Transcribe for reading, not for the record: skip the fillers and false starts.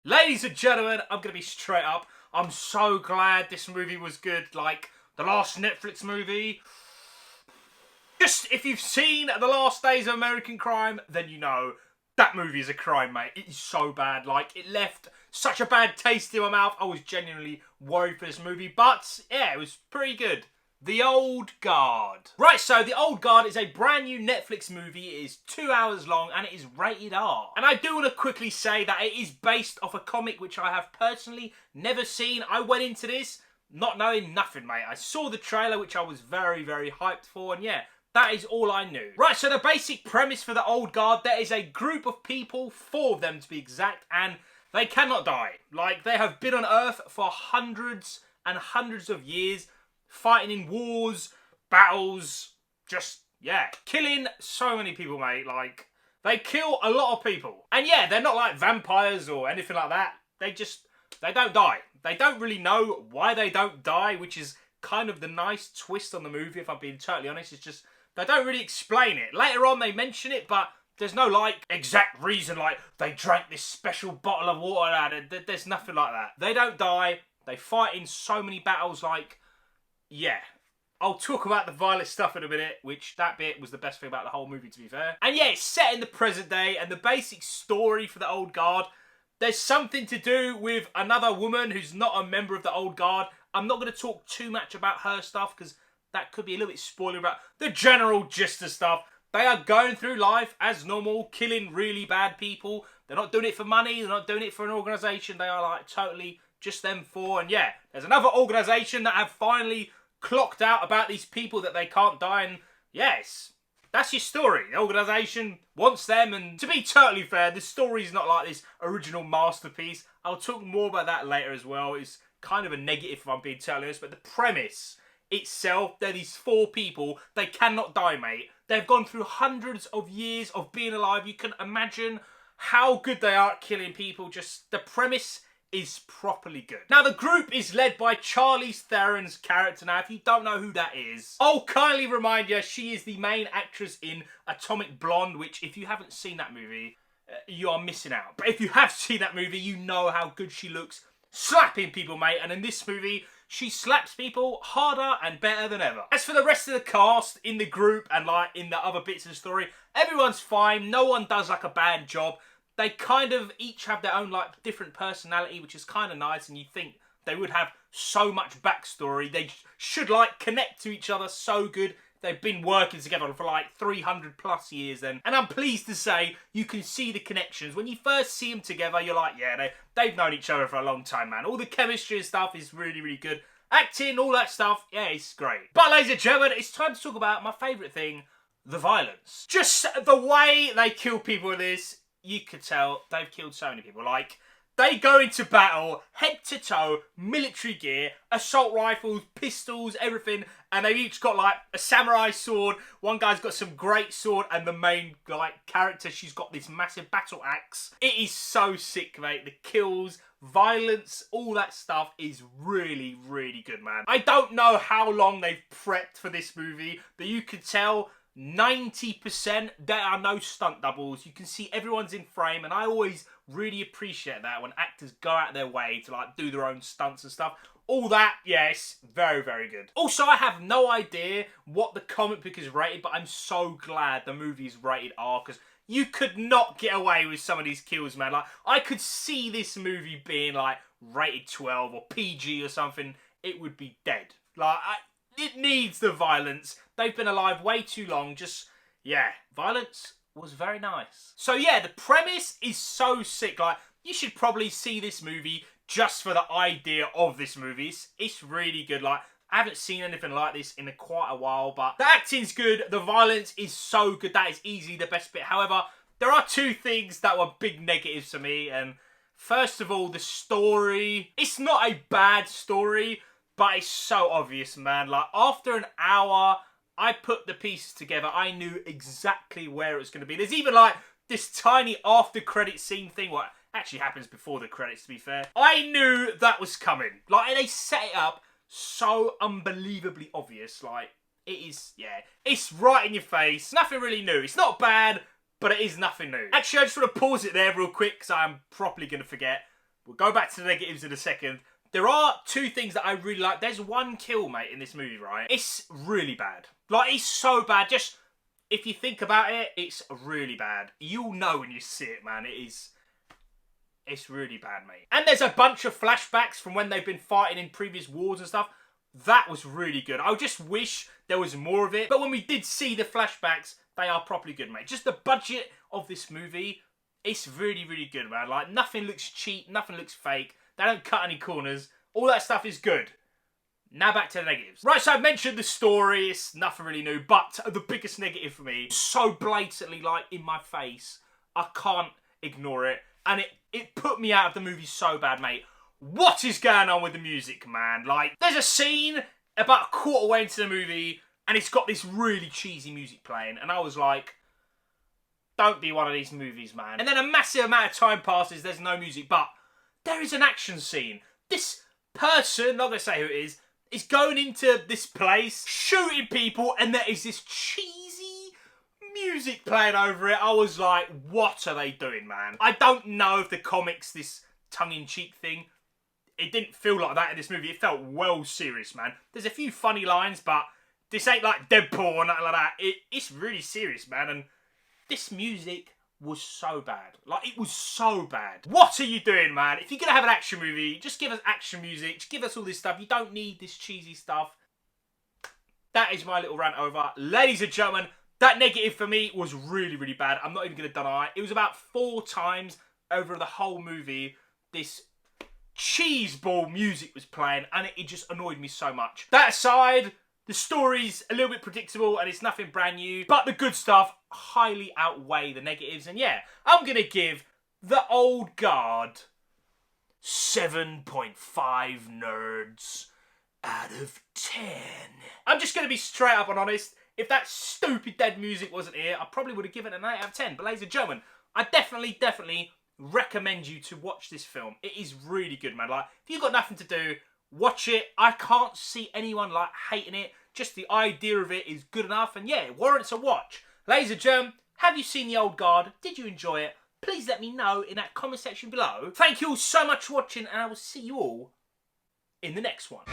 Ladies and gentlemen, I'm going to be straight up. I'm so glad this movie was good. Like, the last Netflix movie. Just, if you've seen The Last Days of American Crime, then you know that movie is a crime, mate. It is so bad. Like, it left such a bad taste in my mouth. I was genuinely worried for this movie. But, yeah, it was pretty good. The Old Guard. Right, so The Old Guard is a brand new Netflix movie. It is 2 hours long and it is rated R. And I do want to quickly say that it is based off a comic which I have personally never seen. I went into this not knowing nothing, mate. I saw the trailer, which I was very, very hyped for, and yeah, that is all I knew. Right, so the basic premise for The Old Guard, there is a group of people, 4 of them to be exact, and they cannot die. Like, they have been on Earth for hundreds and hundreds of years, fighting in wars, battles, just, yeah, killing so many people, mate. Like, they kill a lot of people. And yeah, they're not like vampires or anything like that. They don't die. They don't really know why they don't die, which is kind of the nice twist on the movie, if I'm being totally honest. It's just, they don't really explain it. Later on, they mention it, but there's no, like, exact reason, like, they drank this special bottle of water out of it. There's nothing like that. They don't die. They fight in so many battles, like, yeah. I'll talk about the violent stuff in a minute, which that bit was the best thing about the whole movie, to be fair. And yeah, it's set in the present day, and the basic story for The Old Guard, there's something to do with another woman who's not a member of The Old Guard. I'm not going to talk too much about her stuff, because that could be a little bit spoiler about the general gist of stuff. They are going through life as normal, killing really bad people. They're not doing it for money, they're not doing it for an organisation. They are like totally just them 4. And yeah, there's another organisation that have finally clocked out about these people that they can't die, and yes, that's your story. The organisation wants them, and to be totally fair, the story's not like this original masterpiece. I'll talk more about that later as well. It's kind of a negative if I'm being totally honest, but the premise itself, they're these 4 people, they cannot die, mate. They've gone through hundreds of years of being alive. You can imagine how good they are at killing people. Just the premise is properly good. Now, the group is led by Charlize Theron's character. Now, if you don't know who that is, I'll kindly remind you, she is the main actress in Atomic Blonde, which, if you haven't seen that movie, you are missing out. But if you have seen that movie, you know how good she looks slapping people, mate. And in this movie, she slaps people harder and better than ever. As for the rest of the cast in the group and like in the other bits of the story, everyone's fine. No one does like a bad job. They kind of each have their own like different personality, which is kind of nice, and you think they would have so much backstory. They should like connect to each other so good. They've been working together for like 300 plus years then. And I'm pleased to say you can see the connections. When you first see them together, you're like, yeah, they've known each other for a long time, man. All the chemistry and stuff is really, really good. Acting, all that stuff, yeah, it's great. But ladies and gentlemen, it's time to talk about my favourite thing, the violence. Just the way they kill people in this, you could tell they've killed so many people. Like, they go into battle, head to toe, military gear, assault rifles, pistols, everything, and they've each got like a samurai sword. One guy's got some great sword, and the main like character, she's got this massive battle axe. It is so sick, mate. The kills, violence, all that stuff is really, really good, man. I don't know how long they've prepped for this movie, but you could tell 90% there are no stunt doubles. You can see everyone's in frame, and I always really appreciate that when actors go out their way to like do their own stunts and stuff. All that, yes, very, very good. Also, I have no idea what the comic book is rated, but I'm so glad the movie is rated R, because you could not get away with some of these kills, man. Like, I could see this movie being like rated 12 or PG or something. It would be dead. Like, it needs the violence. They've been alive way too long. Just, yeah, violence was very nice. So yeah, the premise is so sick. Like, you should probably see this movie just for the idea of this movie. It's really good. Like, I haven't seen anything like this in quite a while, but the acting's good. The violence is so good. That is easily the best bit. However, there are 2 things that were big negatives to me. And first of all, the story. It's not a bad story, but it's so obvious, man. Like, after an hour, I put the pieces together. I knew exactly where it was going to be. There's even, like, this tiny after-credit scene thing. What actually happens before the credits, to be fair. I knew that was coming. Like, they set it up so unbelievably obvious. Like, it is, yeah. It's right in your face. Nothing really new. It's not bad, but it is nothing new. Actually, I just want to pause it there real quick, because I'm properly going to forget. We'll go back to the negatives in a second. There are two things that I really like. There's one kill, mate, in this movie, right? It's really bad. Like, it's so bad. Just, if you think about it, it's really bad. You'll know when you see it, man. It's really bad, mate. And there's a bunch of flashbacks from when they've been fighting in previous wars and stuff. That was really good. I just wish there was more of it. But when we did see the flashbacks, they are properly good, mate. Just the budget of this movie, it's really, really good, man. Like, nothing looks cheap. Nothing looks fake. They don't cut any corners. All that stuff is good. Now back to the negatives. Right, so I mentioned the story. It's nothing really new. But the biggest negative for me, so blatantly, like, in my face, I can't ignore it. And it put me out of the movie so bad, mate. What is going on with the music, man? Like, there's a scene about a quarter way into the movie, and it's got this really cheesy music playing. And I was like, don't be one of these movies, man. And then a massive amount of time passes, there's no music, but there is an action scene. This person, not going to say who it is going into this place, shooting people, and there is this cheesy music playing over it. I was like, what are they doing, man? I don't know if the comics, this tongue-in-cheek thing, it didn't feel like that in this movie. It felt well serious, man. There's a few funny lines, but this ain't like Deadpool or nothing like that. It's really serious, man, and this music was so bad. Like, it was so bad. What are you doing, man? If you're going to have an action movie, just give us action music. Just give us all this stuff. You don't need this cheesy stuff. That is my little rant over. Ladies and gentlemen, that negative for me was really, really bad. I'm not even going to deny it. It was about 4 times over the whole movie this cheeseball music was playing, and it just annoyed me so much. That aside, the story's a little bit predictable and it's nothing brand new, but the good stuff highly outweigh the negatives. And yeah, I'm going to give The Old Guard 7.5 nerds out of 10. I'm just going to be straight up and honest. If that stupid dead music wasn't here, I probably would have given it an 8 out of 10. But ladies and gentlemen, I definitely recommend you to watch this film. It is really good, man. Like, if you've got nothing to do, watch it. I can't see anyone, like, hating it. Just the idea of it is good enough. And yeah, it warrants a watch. Ladies and gentlemen, have you seen The Old Guard? Did you enjoy it? Please let me know in that comment section below. Thank you all so much for watching, and I will see you all in the next one.